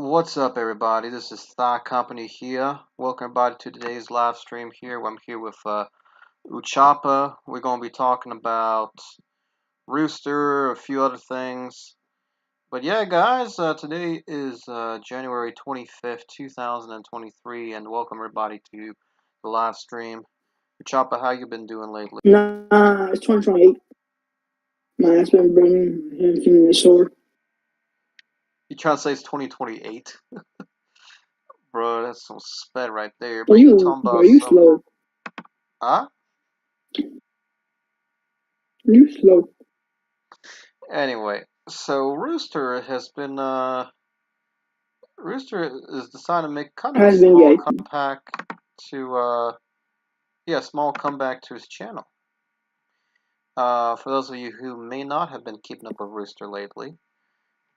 What's up, everybody? This is Thycompany here. Welcome, everybody, to today's live stream here. I'm here with Utchopa. We're going to be talking about Rooster, a few other things. But yeah, guys, today is January 25th, 2023, and welcome, everybody, to the live stream. Utchopa, how you been doing lately? Nah, it's 2028. My ass been burning. I'm feeling sore. You trying to say it's 2028? Bro, that's some sped right there. Are you slow? Huh? You slow. Anyway, so Rooster has been Rooster is decided to make kind of a small comeback to small comeback to his channel. For those of you who may not have been keeping up with Rooster lately,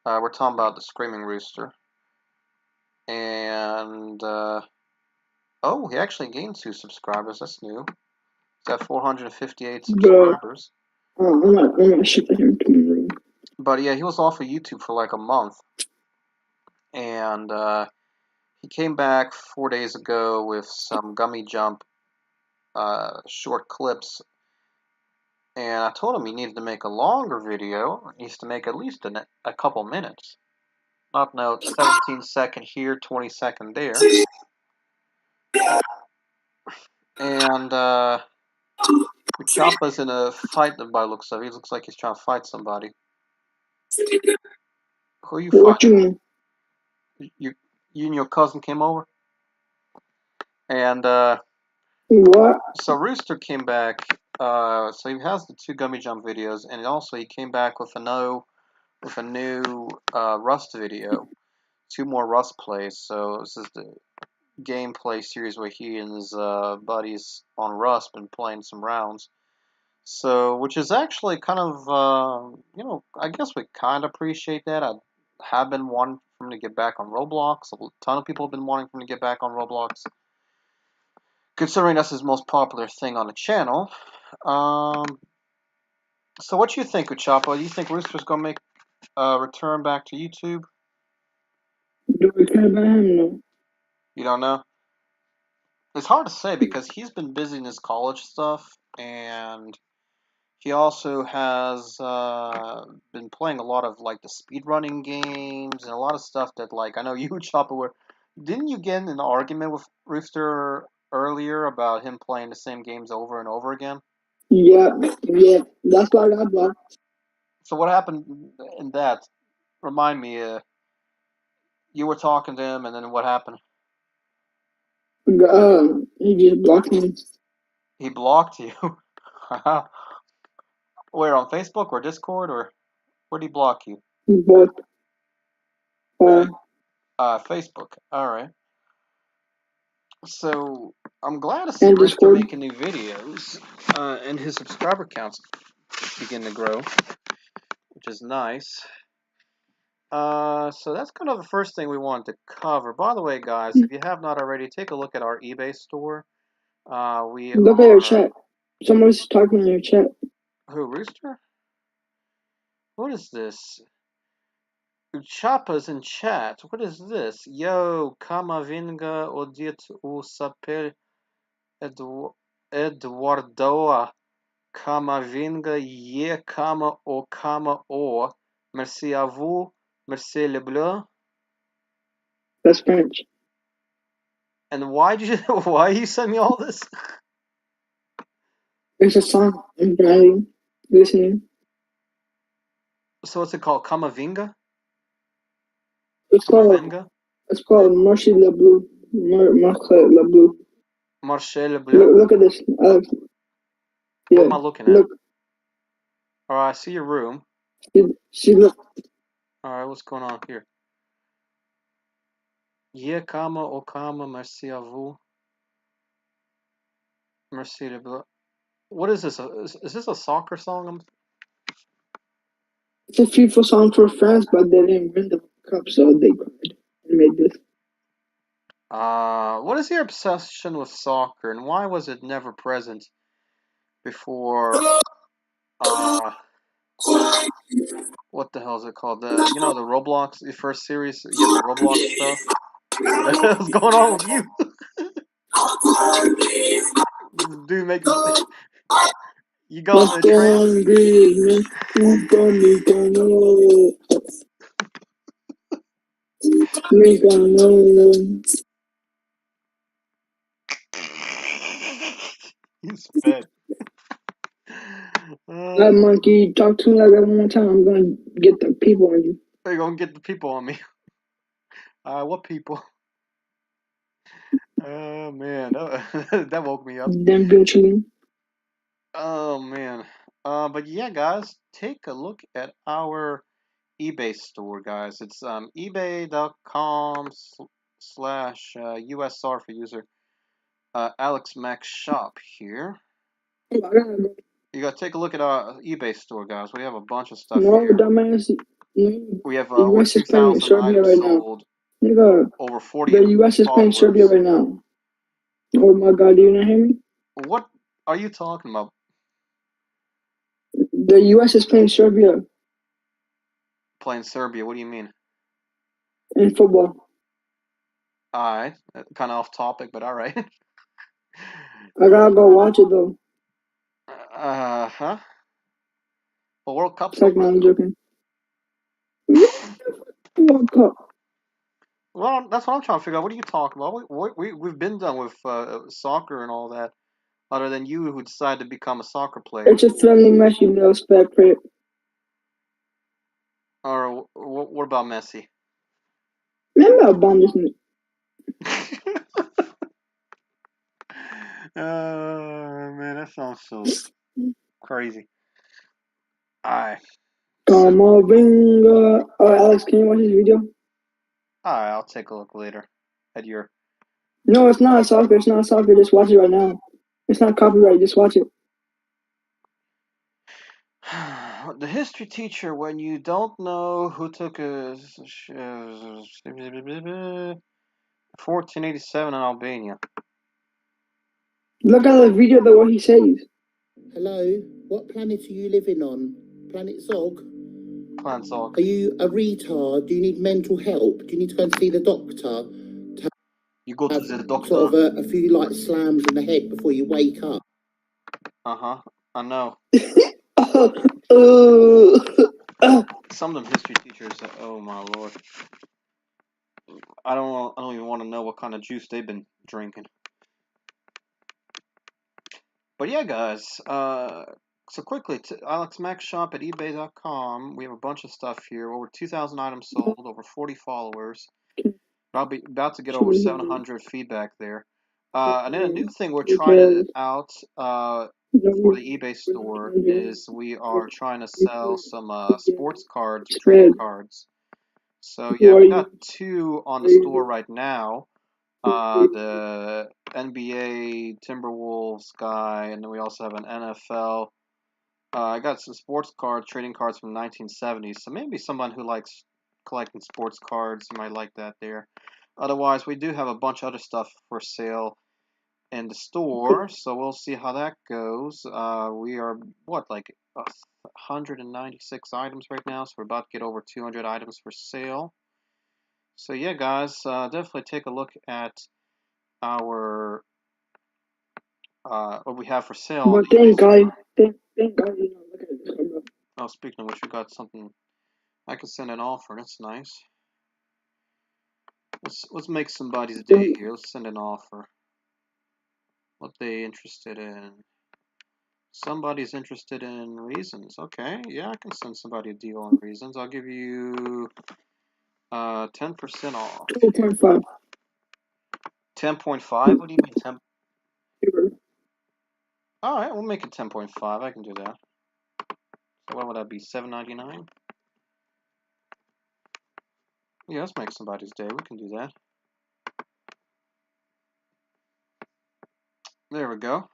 we're talking about the Screaming Rooster. And oh, he actually gained 2 subscribers. That's new. He's got 458 subscribers. I'm not shipping him to my room. But yeah, he was off of YouTube for like a month. And he came back 4 days ago with some Gummy Jump short clips. And I told him he needed to make a longer video. He needs to make at least a couple minutes. Not no 17-second here, 20-second there. And Utchopa's in a fight by the looks of it. He looks like he's trying to fight somebody. Who are you fighting? What you mean? You and your cousin came over? And what? So Rooster came back. So he has the 2 Gummy Jump videos, and also he came back with a new Rust video. 2 more Rust plays. So this is the gameplay series where he and his buddies on Rust been playing some rounds. So, which is actually kind of, I guess we kind of appreciate that. I have been wanting for him to get back on Roblox. A ton of people have been wanting for him to get back on Roblox, considering that's his most popular thing on the channel. So what do you think, Utchopa? Do you think Rooster's gonna make a return back to YouTube? Do we care about him? No. You don't know? It's hard to say because he's been busy in his college stuff, and he also has been playing a lot of like the speedrunning games and a lot of stuff that, like, I know you, Utchopa, didn't you get in an argument with Rooster earlier about him playing the same games over and over again? Yeah, that's why I got blocked. So what happened in that? Remind me. You were talking to him, and then what happened? He just blocked me. He blocked you? Where, on Facebook or Discord, or where did he block you? Both. Facebook. All right. So I'm glad to see Rooster making new videos, and his subscriber counts begin to grow, which is nice. So that's kind of the first thing we wanted to cover. By the way, guys, if you have not already, take a look at our eBay store. Look at your chat. Someone's talking in your chat. Who, Rooster? What is this? Utchopa's in chat. What is this? Yo, kama vinga odit u sapel Eduardoa. Kama vinga ye kama o. Merci à vous. Merci le bleu. That's French. And why you send me all this? There's a song I'm driving, listening. So what's it called? Kamavinga? It's called Marché le Bleu. Marché le Bleu. Marché le Bleu? Look at this. What am I looking at? Look. Alright, I see your room. See, look. Alright, what's going on here? Ye kama o kama, merci à vous. Merci le bleu. What is this? Is this a soccer song? It's a FIFA song for France, but they didn't win the cup, so they cried and made this. What is your obsession with soccer, and why was it never present before what the hell is it called? The the Roblox, the first series. You get the Roblox stuff. What the hell's going on with you? Dude, make you got What's the going trance. on, man? He's fed. That monkey, talk to me like that one more time. I'm gonna get the people on you. They're gonna get the people on me. What people? Oh man, that woke me up. Them bitch. Oh man. But yeah, guys, take a look at our eBay store, guys. It's ebay.com slash USR for user Alex Max Shop here. Oh, I gotta go. You gotta take a look at our eBay store, guys. We have a bunch of stuff No, here. dumbass. No. We have The over US is playing 2,000 Serbia items right now. sold, Nigga, over 40 the US is playing Serbia followers. right now. Oh my god, do you not hear me? What are you talking about? The US is playing Serbia Playing Serbia? What do you mean? in football. Alright, kind of off topic, but alright. I gotta go watch it though. Huh? Well, World Cup's It's like, over, no, I'm though. joking. World Cup. Well, that's what I'm trying to figure out. What are you talking about? We've been done with soccer and all that, other than you who decided to become a soccer player. It's a friendly match, you little spec prick. Or what about Messi? Remember I bombed this nigga. Man, that sounds so crazy. Alright. Come on, Vinga. Oh, Alex, can you watch this video? Alright, I'll take a look later at your. No, it's not soccer. It's not soccer. Just watch it right now. It's not copyright. Just watch it. The history teacher, when you don't know who took a 1487 in Albania. Look at the video, though, what he says. Hello, what planet are you living on? Planet Zog? Planet Zog. Are you a retard? Do you need mental help? Do you need to go and see the doctor? You go to the doctor. Sort of a few like slams in the head before you wake up. Uh-huh. I know. Some of them history teachers, oh my lord. I don't even want to know what kind of juice they've been drinking. But yeah, guys, so quickly, Alex Max Shop at ebay.com. We have a bunch of stuff here. Over 2,000 items sold, over 40 followers. About to get over 700 feedback there. And then a new thing we're trying out for the eBay store is we are trying to sell some sports cards, trading cards. So yeah, we got 2 on the store right now. The NBA Timberwolves guy, and then we also have an NFL. I got some sports cards, trading cards from 1970s. So maybe someone who likes collecting sports cards might like that there. Otherwise, we do have a bunch of other stuff for sale in the store, so we'll see how that goes. We are like 196 items right now, so we're about to get over 200 items for sale. So yeah, guys, definitely take a look at our what we have for sale. But thank God, thank God you know, look at this. Oh, speaking of which, we got something. I can send an offer. That's nice. Let's make somebody's day here. Let's send an offer. What they interested in? Somebody's interested in reasons. Okay, yeah, I can send somebody a deal on reasons. I'll give you 10% off. 2.5. 10.5? What do you mean 10? All right, we'll make it 10.5. I can do that. So what would that be? $7.99? Yeah, let's make somebody's day. We can do that. There we go.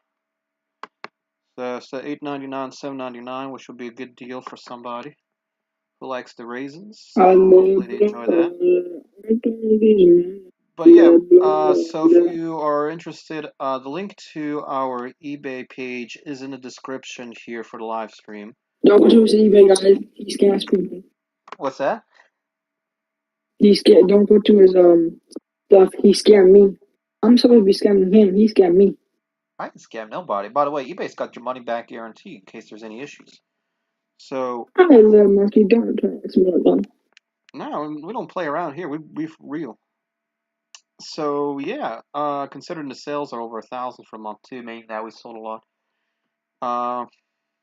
So $8.99, $7.99, which will be a good deal for somebody who likes the raisins. So hopefully they enjoy that. But yeah, so if you are interested, the link to our eBay page is in the description here for the live stream. Don't go to his eBay, guys. He scams people. What's that? He scared. Don't go to his stuff. He scammed me. I'm supposed to be scamming him. He scammed me. I can scam nobody. By the way, eBay's got your money back guarantee in case there's any issues. So I little monkey. Don't turn this on. no, we don't play around here. We for real. So yeah, considering the sales are over 1,000 for a month too, meaning that we sold a lot.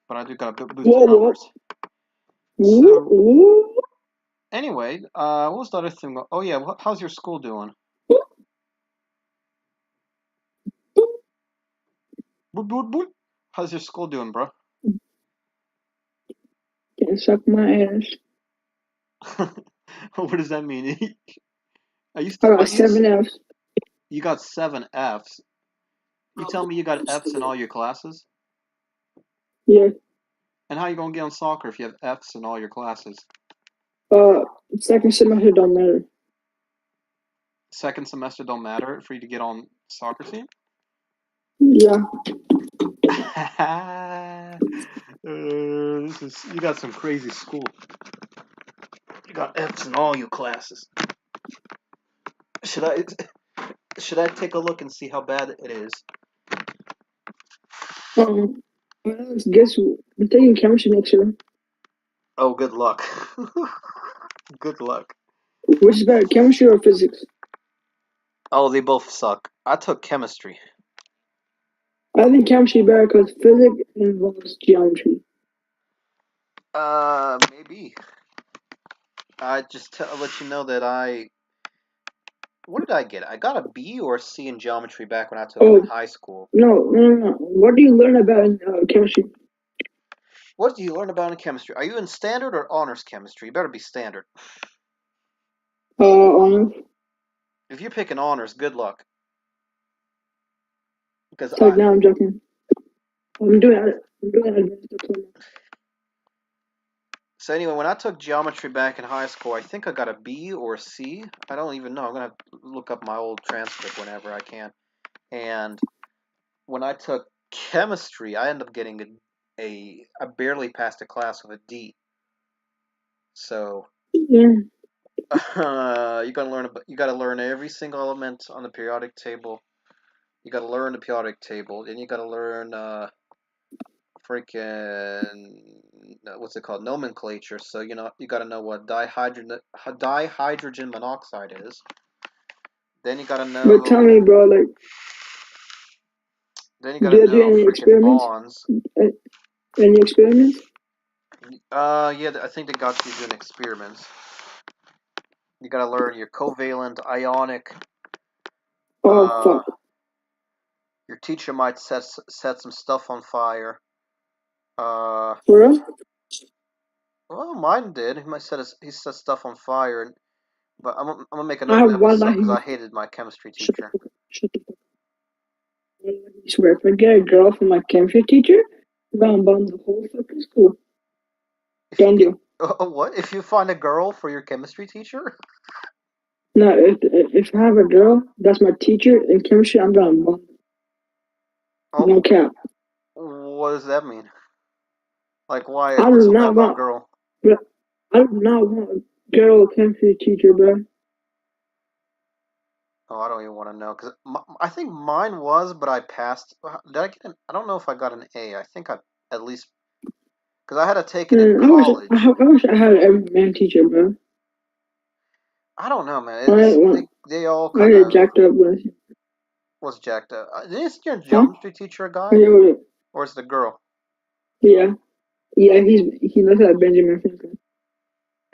But I do gotta boost the numbers. So anyway, what was the other thing? Oh yeah, how's your school doing? How's your school doing, bro? Can suck my ass. What does that mean? Are you I still? got 7 Fs. You got 7 Fs. You tell me you got Fs in all your classes? Yeah. And how you gonna get on soccer if you have Fs in all your classes? Second semester don't matter. Second semester don't matter for you to get on soccer team? Yeah. You got some crazy school. You got Fs in all your classes. Should I take a look and see how bad it is? Guess what? I'm taking chemistry next year. Oh, good luck. Good luck. Which is better, chemistry or physics? Oh, they both suck. I took chemistry. I think chemistry is better because physics involves geometry. Maybe. I just let you know that what did I get? I got a B or a C in geometry back when I took it in high school. No. What do you learn about in chemistry? What do you learn about in chemistry? Are you in standard or honors chemistry? You better be standard. Honors. If you're picking honors, good luck. Because No, I'm joking. I'm doing advanced diploma. So anyway, when I took geometry back in high school, I think I got a B or a C. I don't even know. I'm gonna look up my old transcript whenever I can. And when I took chemistry, I ended up getting I barely passed a class with a D. So Yeah. you gotta learn every single element on the periodic table. You gotta learn the periodic table. Then you gotta learn freaking what's it called, nomenclature. So you gotta know what dihydrogen monoxide is. Then you gotta know. But tell me, bro, like, then you gotta know any freaking experiments? bonds. Any experiments? Yeah, I think they got you doing experiments. You gotta learn your covalent, ionic. Oh fuck. Your teacher might set some stuff on fire. For real? Well, mine did. He set stuff on fire, but I'm gonna make another episode because I hated my chemistry teacher. Shut the fuck up. I swear, if I get a girl from my chemistry teacher, I'm gonna bomb the whole fucking school. Done deal. What? If you find a girl for your chemistry teacher? No, if I have a girl that's my teacher in chemistry, I'm gonna bomb. No cap. What does that mean? Like, why? I What's do so bad not about want, a girl? bro. I do not want a girl chemistry teacher, bro. Oh, I don't even want to know because I think mine was, but I passed. Did I get I don't know if I got an A. I think I at least because I had to take it in college. I wish I had every man teacher, bro. I don't know, man. They all kind of jacked up with. Was jacked up. Is your geometry teacher a guy or is it a girl? Yeah, he looks like Benjamin Franklin.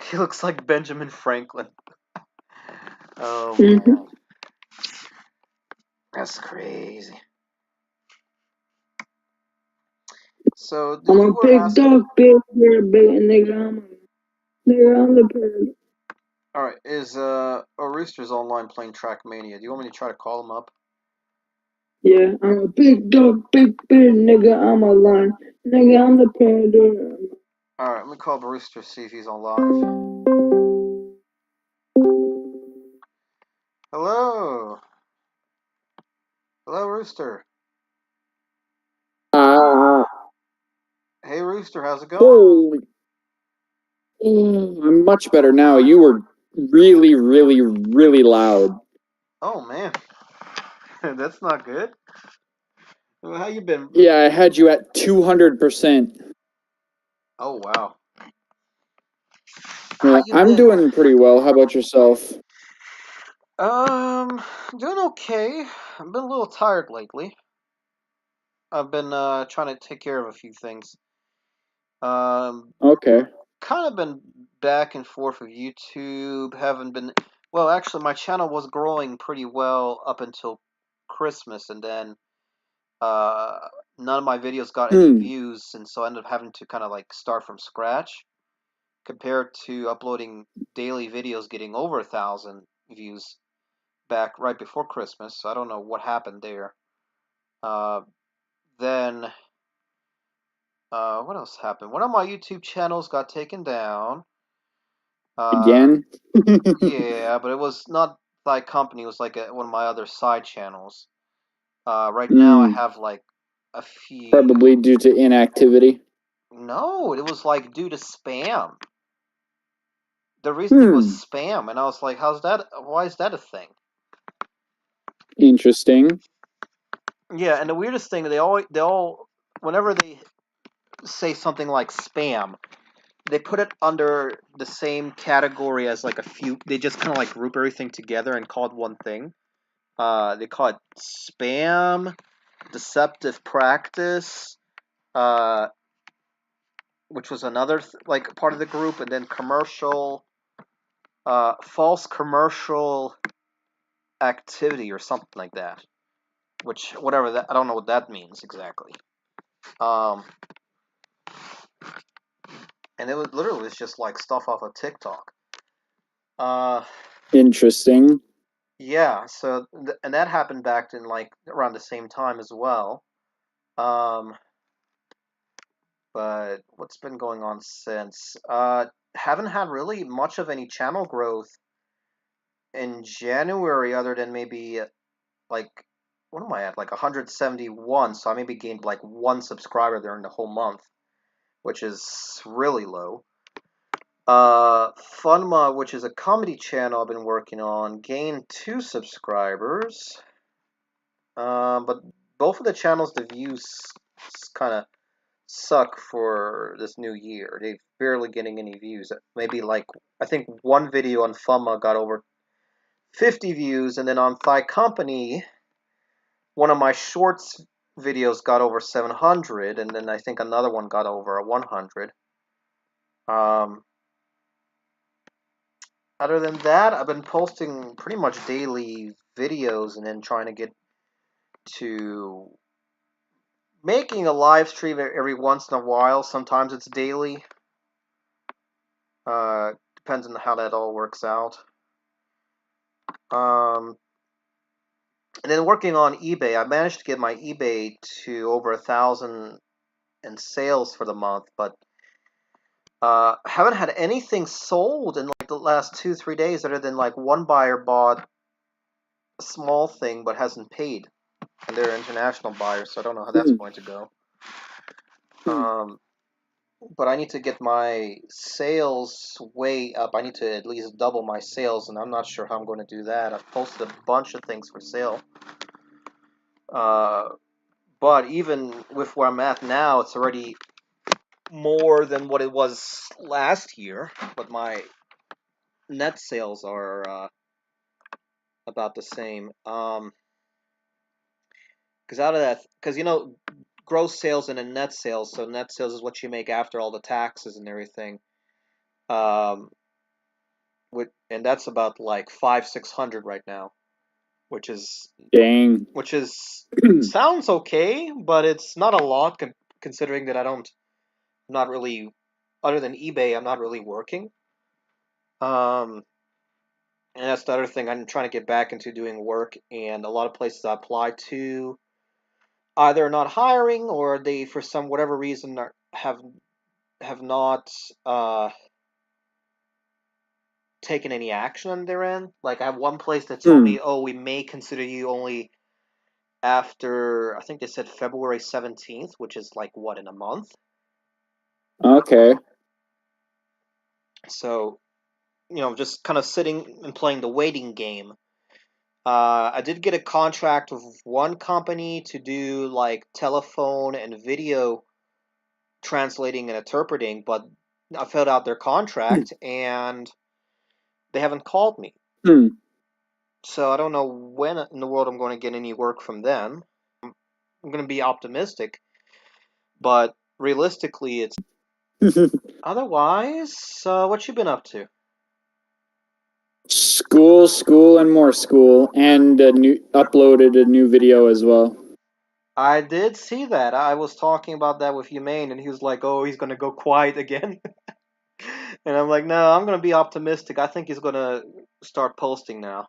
He looks like Benjamin Franklin. Oh man, that's crazy. So I'm a big dog, big nigga. I'm the bird. All right, is Rooster's online playing Trackmania? Do you want me to try to call him up? Yeah, I'm a big dog, big nigga. I'm a lion, nigga. I'm the predator. All right, let me call Rooster see if he's on live. Hello, Rooster. Hey, Rooster. Rooster, how's it going? Holy. I'm much better now. You were really, really, really loud. Oh, man. That's not good. Well, how you been? Yeah, I had you at 200%. Oh, wow. Well, I'm doing pretty well. How about yourself? Doing okay. I've been a little tired lately. I've been trying to take care of a few things. Okay. Kind of been back and forth with YouTube. Haven't been. Well, actually, my channel was growing pretty well up until Christmas, and then none of my videos got any views, and so I ended up having to kind of like start from scratch. Compared to uploading daily videos, getting over 1,000 views back right before Christmas. So I don't know what happened there. Then what else happened? One of my YouTube channels got taken down. Again? Yeah, but it was not Thycompany. It was like one of my other side channels. Right now I have like a few. Probably due to inactivity. No, it was like due to spam. The reasoning was spam, and I was like, "How's that? Why is that a thing?" Interesting. Yeah, and the weirdest thing, they all, whenever they say something like spam, they put it under the same category as like a few. They just kind of like group everything together and call it one thing. They call it spam, deceptive practice, which was another like part of the group, and then commercial, false commercial activity or something like that. Which whatever that, I don't know what that means exactly. And it was literally just like stuff off of TikTok. Interesting. Yeah. So and that happened back in like around the same time as well. But what's been going on since? Haven't had really much of any channel growth in January, other than maybe like what am I at? Like 171. So I maybe gained like one subscriber during the whole month, which is really low. Funma, which is a comedy channel I've been working on, gained 2 subscribers. But both of the channels, the views kind of suck for this new year. They're barely getting any views. Maybe like, I think one video on Funma got over 50 views, and then on Thycompany, one of my shorts videos got over 700, and then I think another one got over 100. Other than that, I've been posting pretty much daily videos and then trying to get to making a live stream every once in a while. Sometimes it's daily. Depends on how that all works out. And then working on eBay, I managed to get my eBay to over 1,000 in sales for the month, but haven't had anything sold in like the last 2-3 days, other than like one buyer bought a small thing but hasn't paid, and they're international buyers, so I don't know how that's going to go. But I need to get my sales way up. I need to at least double my sales, and I'm not sure how I'm going to do that. I've posted a bunch of things for sale. But even with where I'm at now, it's already more than what it was last year. But my net sales are about the same. Because out of that, because gross sales and then net sales. So net sales is what you make after all the taxes and everything. And that's about like 500-600 right now, which is Dang. which is sounds okay, but it's not a lot considering that I'm not really, other than eBay, I'm not really working. And that's the other thing, I'm trying to get back into doing work, and a lot of places I apply to either not hiring, or they, for some whatever reason, have not taken any action on their end. Like, I have one place that told me, "Oh, we may consider you only after," I think they said February 17th, which is like what, in a month. Okay. So, just kind of sitting and playing the waiting game. I did get a contract with one company to do like telephone and video translating and interpreting, but I filled out their contract and they haven't called me. Hmm. So I don't know when in the world I'm going to get any work from them. I'm going to be optimistic, but realistically, it's otherwise. What you been up to? School, and more school, and uploaded a new video as well. I did see that. I was talking about that with Humane, and he was like, "Oh, he's gonna go quiet again." And I'm like, "No, I'm gonna be optimistic. I think he's gonna start posting now."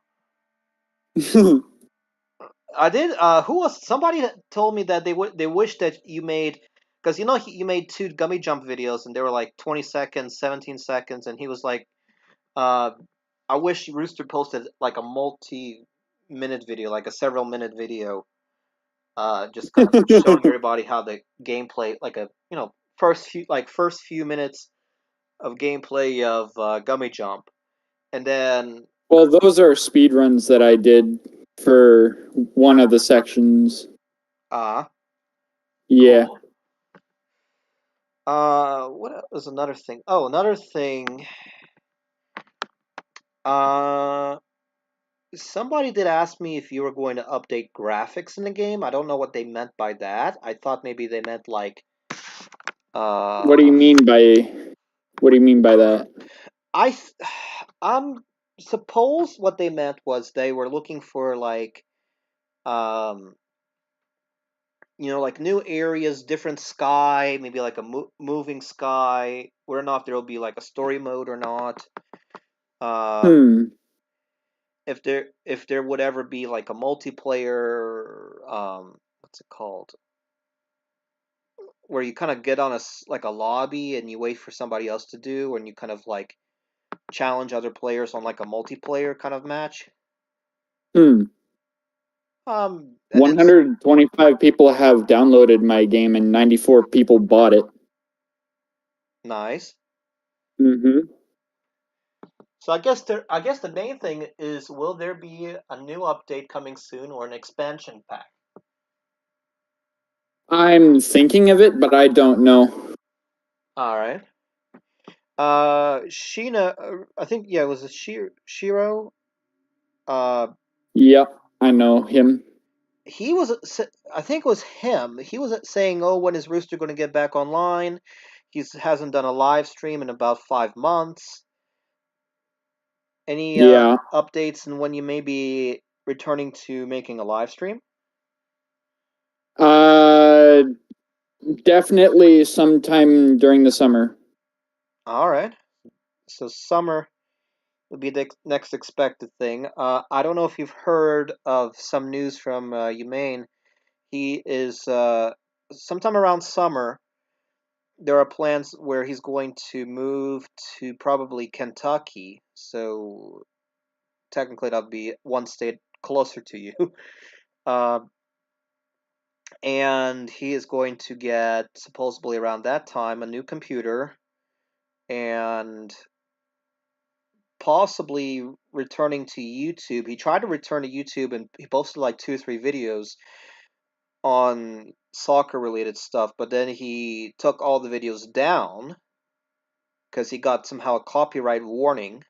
I did. Who was somebody that told me that they wish that you made, because you made two gummy jump videos and they were like 20 seconds, 17 seconds, and he was like, uh, I wish Rooster posted like a multi-minute video, like a several-minute video, just kind of showing everybody how the gameplay, like a first few minutes of gameplay of gummy jump, and then Well, those are speed runs that I did for one of the sections. Yeah. cool. What was another thing? Oh, another thing. Uh, Somebody did ask me if you were going to update graphics in the game. I don't know what they meant by that. I thought maybe they meant like, What do you mean by that? I, th- I'm suppose what they meant was they were looking for like, um, like new areas, different sky, maybe like a moving sky. Whether or not there will be like a story mode or not. Uh, Hmm. if there would ever be like a multiplayer, what's it called, where you kind of get on like a lobby and you wait for somebody else to do, and you kind of like challenge other players on like a multiplayer kind of match. Hmm. I did. 125 people have downloaded my game and 94 people bought it. Nice. Mm-hmm. So I guess the main thing is, will there be a new update coming soon or an expansion pack? I'm thinking of it, but I don't know. All right. Sheena, I think yeah, it was a Shiro. Uh, Yep, I know him. he was, I think it was him. He was saying, "Oh, when is Rooster going to get back online? He hasn't done a live stream in about 5 months. Any Yeah. updates on when you may be returning to making a live stream?" Uh, Definitely sometime during the summer. All right. So summer would be the next expected thing. I don't know if you've heard of some news from Humane. He is sometime around summer. There are plans where he's going to move to probably Kentucky. So technically, that'd be one state closer to you. Uh, and he is going to get, supposedly around that time, a new computer and possibly returning to YouTube. He tried to return to YouTube and he posted like 2 or 3 videos on soccer related stuff, but then he took all the videos down because he got somehow a copyright warning,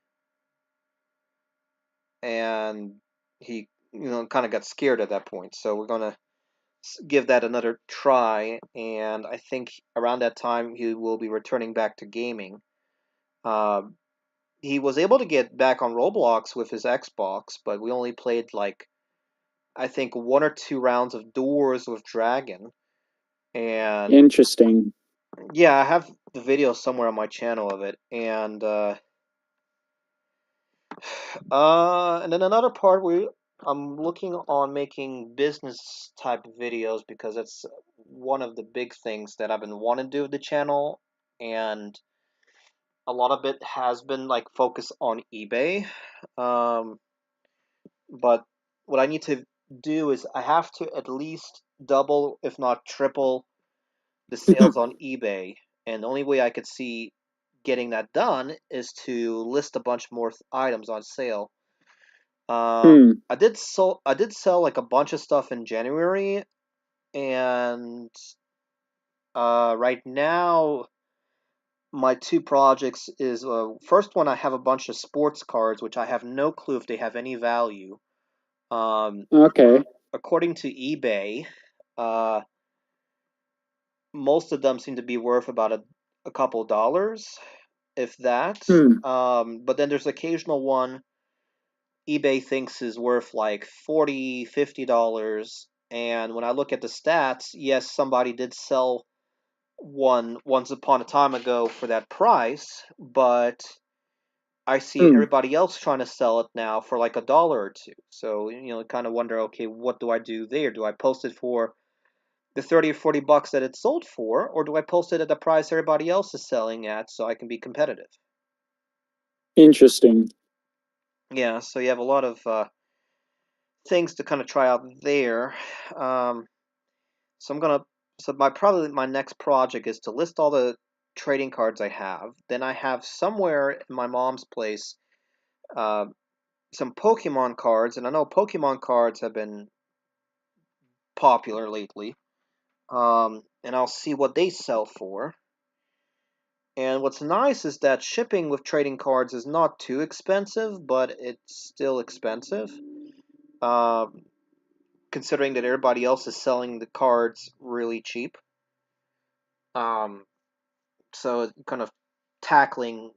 and he kind of got scared at that point. So we're gonna give that another try, and I think around that time he will be returning back to gaming. Uh, he was able to get back on Roblox with his Xbox, but we only played like, I think, 1 or 2 rounds of Doors with Dragon, and Interesting. yeah, I have the video somewhere on my channel of it, and then another part where I'm looking on making business type videos because that's one of the big things that I've been wanting to do with the channel, and a lot of it has been like focused on eBay. Um, but what I need to do is I have to at least double, if not triple, the sales on eBay. And the only way I could see getting that done is to list a bunch more items on sale. I did sell like a bunch of stuff in January, and right now my two projects is first one, I have a bunch of sports cards which I have no clue if they have any value. Okay. According to eBay, most of them seem to be worth about a couple dollars, if that. But then there's occasional one eBay thinks is worth like $40, $50. And when I look at the stats, yes, somebody did sell one once upon a time ago for that price, but I see everybody else trying to sell it now for like $1 or $2. So, kind of wonder, okay, what do I do there? Do I post it for the 30 or $40 that it's sold for, or do I post it at the price everybody else is selling at so I can be competitive? Interesting. Yeah, so you have a lot of things to kind of try out there. So probably my next project is to list all the trading cards I have. Then I have somewhere in my mom's place some Pokemon cards, and I know Pokemon cards have been popular lately. And I'll see what they sell for. And what's nice is that shipping with trading cards is not too expensive, but it's still expensive. Considering that everybody else is selling the cards really cheap. So kind of tackling,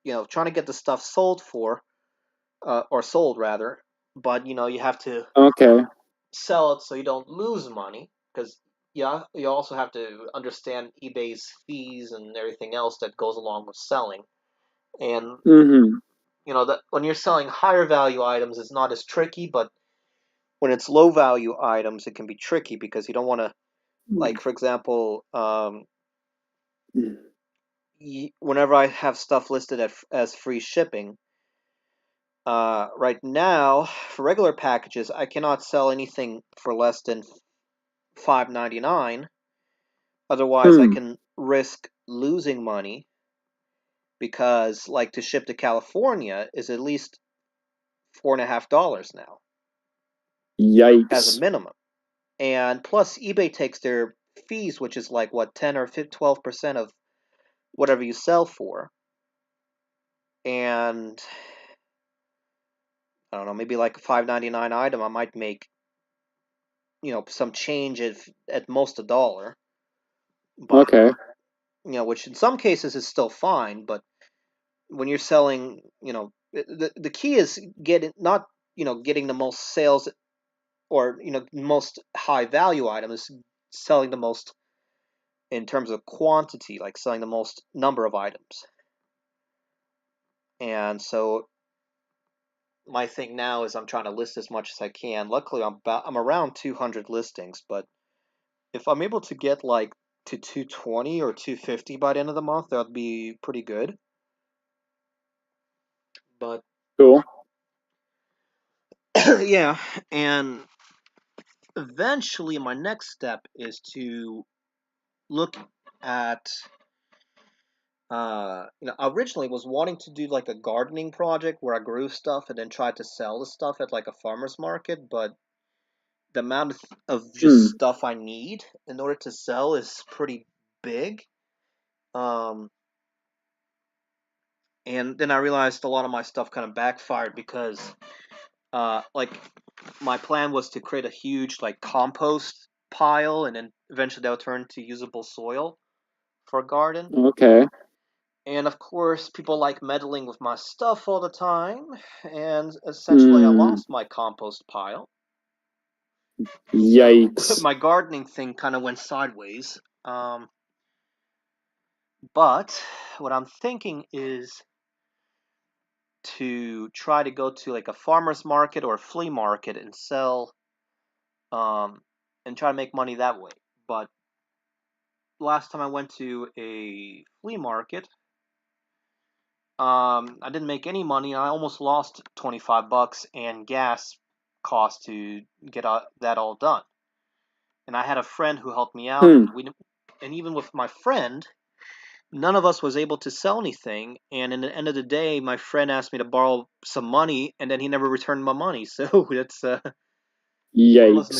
trying to get the stuff sold for, or sold rather, but you have to sell it so you don't lose money, because yeah, you also have to understand eBay's fees and everything else that goes along with selling. And that when you're selling higher value items, it's not as tricky, but when it's low value items, it can be tricky because you don't want to, like, for example, whenever I have stuff listed as free shipping, right now for regular packages, I cannot sell anything for less than $5.99. Otherwise, I can risk losing money, because, like, to ship to California is at least $4.50 now. Yikes. As a minimum. And plus, eBay takes their fees, which is like, what, 10 or 12% of whatever you sell for. And I don't know, maybe like a $5.99 item, I might make, some change at most $1. But, which in some cases is still fine, but when you're selling, the key is getting the most sales, or most high value items, selling the most in terms of quantity, like selling the most number of items. And so my thing now is I'm trying to list as much as I can. Luckily, I'm around 200 listings, but if I'm able to get like to 220 or 250 by the end of the month, that would be pretty good. But cool. Yeah, and eventually my next step is to look at originally was wanting to do like a gardening project where I grew stuff and then tried to sell the stuff at like a farmer's market, but the amount of just stuff I need in order to sell is pretty big. And then I realized a lot of my stuff kind of backfired because like my plan was to create a huge like compost pile, and then eventually that would turn to usable soil for a garden. Okay. And of course, people like meddling with my stuff all the time, and essentially I lost my compost pile. Yikes. So my gardening thing kind of went sideways. But what I'm thinking is to try to go to like a farmer's market or a flea market and sell, and try to make money that way. But last time I went to a flea market, I didn't make any money. I almost lost $25 and gas cost to get that all done. And I had a friend who helped me out, and even with my friend, none of us was able to sell anything. And in the end of the day, my friend asked me to borrow some money, and then he never returned my money. So that's wasn't a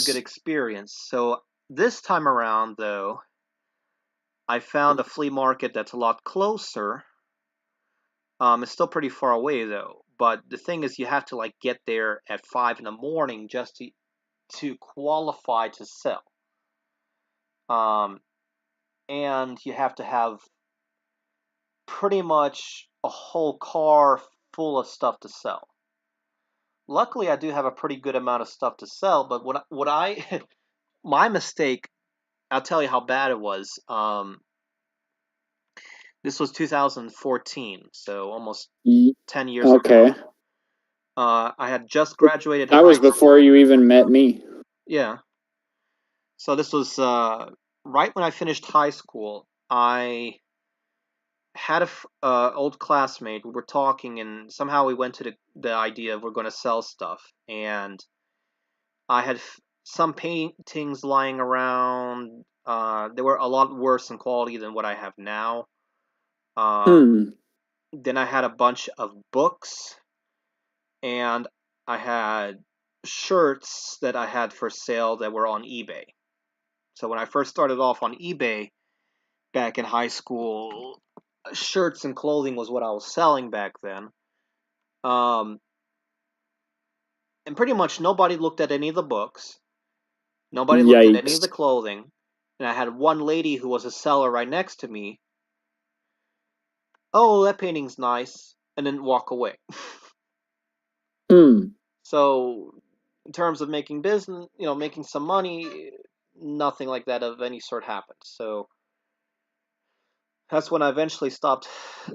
good Yikes. experience. So this time around, though, I found a flea market that's a lot closer. It's still pretty far away though. But the thing is, you have to like get there at 5 in the morning just to qualify to sell. And you have to have pretty much a whole car full of stuff to sell. Luckily, I do have a pretty good amount of stuff to sell. But what I my mistake, I'll tell you how bad it was. This was 2014, so almost Ye- 10 years Okay. ago. I had just graduated That was high school. before you even met me. Yeah. So this was right when I finished high school. I had a old classmate. We were talking, and somehow we went to the idea of we're going to sell stuff. And I had some paintings lying around. They were a lot worse in quality than what I have now. Hmm. Then I had a bunch of books, and I had shirts that I had for sale that were on eBay. So when I first started off on eBay back in high school, shirts and clothing was what I was selling back then. Um, and pretty much nobody looked at any of the books. Nobody looked at any of the Yikes. clothing. And I had one lady who was a seller right next to me. Oh, that painting's nice. And then walk away. Hmm. So, in terms of making business, making some money, nothing like that of any sort happened. So, that's when I eventually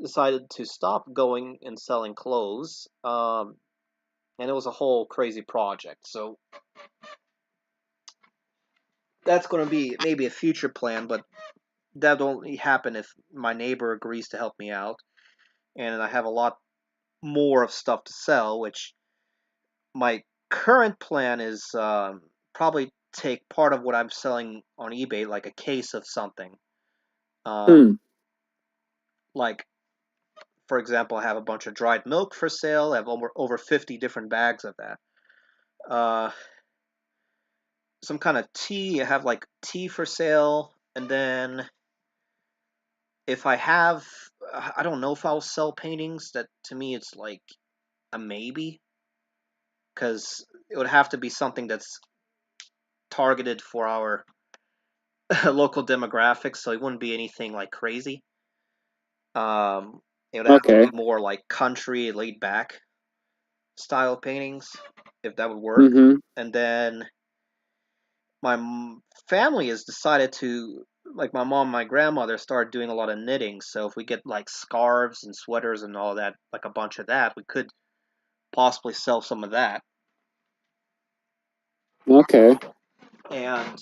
decided to stop going and selling clothes. And it was a whole crazy project. So, that's going to be maybe a future plan, but that'll only happen if my neighbor agrees to help me out. And I have a lot more of stuff to sell, which my current plan is probably take part of what I'm selling on eBay, like a case of something. Hmm. Like, for example, I have a bunch of dried milk for sale. I have over 50 different bags of that. Uh, some kind of tea. I have like tea for sale. And then if I have, I don't know if I'll sell paintings. That to me, it's like a maybe. Because it would have to be something that's targeted for our local demographics, so it wouldn't be anything like crazy. It would have to Okay. be more like country, laid back style paintings, if that would work. Mm-hmm. And then my family has decided to, like my mom and my grandmother started doing a lot of knitting. So if we get like scarves and sweaters and all that, like a bunch of that, we could possibly sell some of that. Okay. And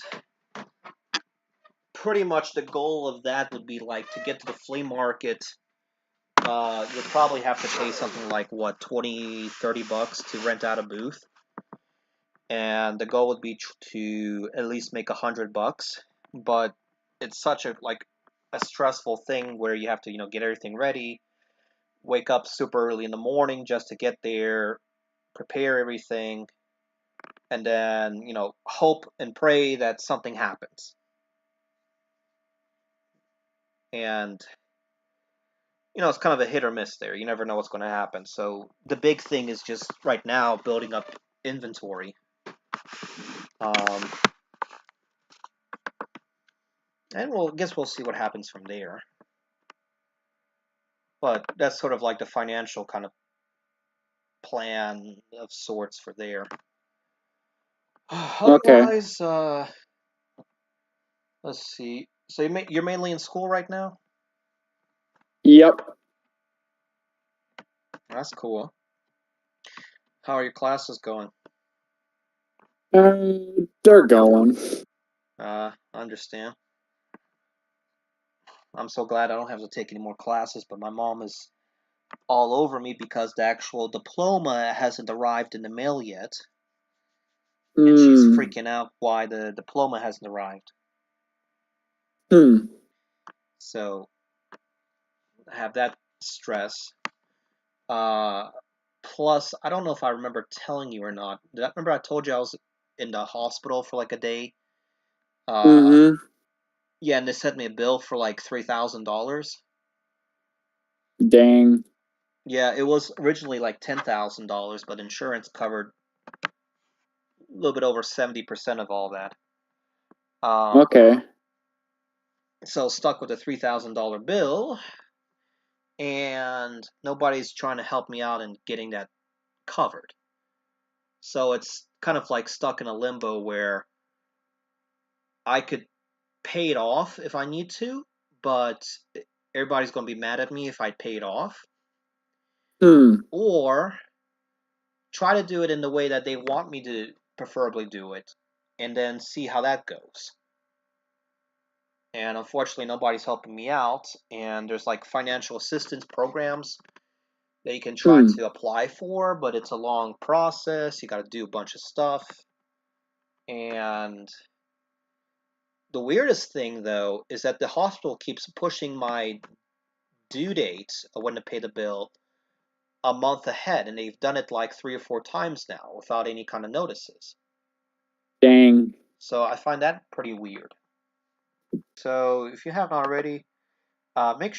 pretty much the goal of that would be like to get to the flea market. You'll probably have to pay something like what, 20, $30 to rent out a booth, and the goal would be to at least make $100. But it's such a stressful thing where you have to get everything ready, wake up super early in the morning just to get there, prepare everything, and then hope and pray that something happens. And it's kind of a hit or miss there. You never know what's going to happen. So the big thing is just right now building up inventory. Um, and I guess we'll see what happens from there. But that's sort of like the financial kind of plan of sorts for there. Okay. Otherwise, let's see. So you're mainly in school right now? Yep. That's cool. How are your classes going? They're going. I understand. I'm so glad I don't have to take any more classes, but my mom is all over me because the actual diploma hasn't arrived in the mail yet. And she's Hmm. freaking out why the diploma hasn't arrived. Hmm. So have that stress. Plus, I don't know if I remember telling you or not. Remember I told you I was in the hospital for like a day? Yeah, and they sent me a bill for like $3,000. Dang. Yeah, it was originally like $10,000, but insurance covered a little bit over 70% of all that. Okay. So stuck with a $3,000 bill, and nobody's trying to help me out in getting that covered. So it's kind of like stuck in a limbo where I could pay it off if I need to, but everybody's going to be mad at me if I pay it off. Or try to do it in the way that they want me to preferably do it, and then see how that goes. And unfortunately, nobody's helping me out, and there's like financial assistance programs that you can try to apply for, but it's a long process. You got to do a bunch of stuff. And the weirdest thing, though, is that the hospital keeps pushing my due date of when to pay the bill a month ahead, and they've done it like 3 or 4 times now without any kind of notices. Dang. So I find that pretty weird. So if you haven't already, make